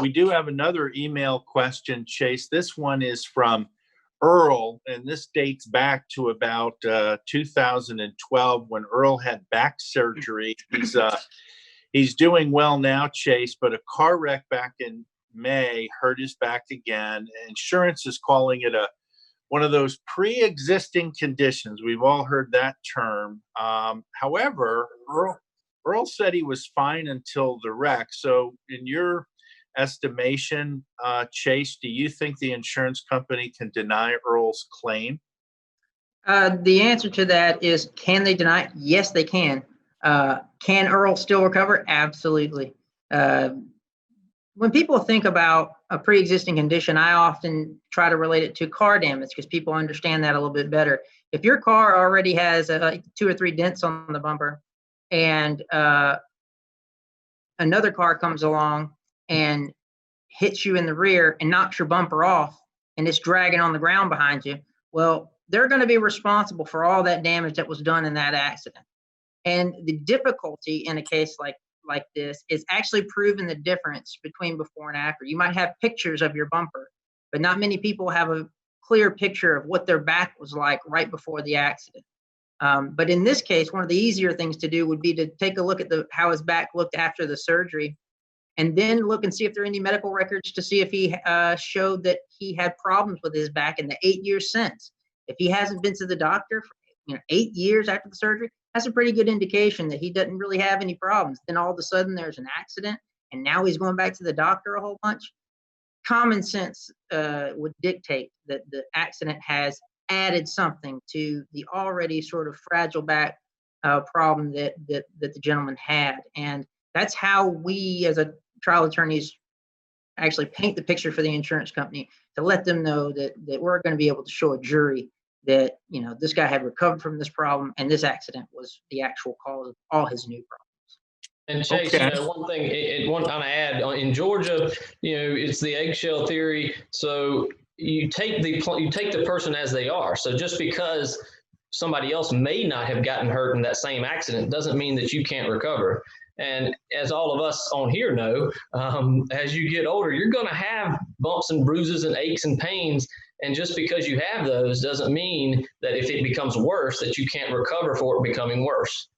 We do have another email question, Chase. This one is from Earl, and this dates back to about 2012 when Earl had back surgery. He's doing well now, Chase, but a car wreck back in May hurt his back again. Insurance is calling it one of those pre-existing conditions. We've all heard that term. However, Earl said he was fine until the wreck. So in your estimation, Chase, do you think the insurance company can deny Earl's claim? The answer to that is, can they deny it? Yes, they can. Can Earl still recover? Absolutely. When people think about a pre-existing condition, I often try to relate it to car damage because people understand that a little bit better. If your car already has 2 or 3 dents on the bumper and another car comes along and hits you in the rear and knocks your bumper off and it's dragging on the ground behind you, well, they're going to be responsible for all that damage that was done in that accident. And the difficulty in a case like this is actually proving the difference between before and after. You might have pictures of your bumper, but not many people have a clear picture of what their back was like right before the accident. But in this case, one of the easier things to do would be to take a look at how his back looked after the surgery, and then look and see if there are any medical records to see if he showed that he had problems with his back in the 8 years since. If he hasn't been to the doctor for 8 years after the surgery, that's a pretty good indication that he doesn't really have any problems. Then all of a sudden there's an accident, and now he's going back to the doctor a whole bunch. Common sense would dictate that the accident has added something to the already sort of fragile back problem that the gentleman had. And that's how we as a trial attorneys actually paint the picture for the insurance company, to let them know that we're going to be able to show a jury that this guy had recovered from this problem and this accident was the actual cause of all his new problems. And Chase, okay. One thing, one kind of add in Georgia, it's the eggshell theory. So you take the person as they are. So just because somebody else may not have gotten hurt in that same accident doesn't mean that you can't recover. And as all of us on here know, as you get older, you're going to have bumps and bruises and aches and pains. And just because you have those doesn't mean that if it becomes worse, that you can't recover for it becoming worse.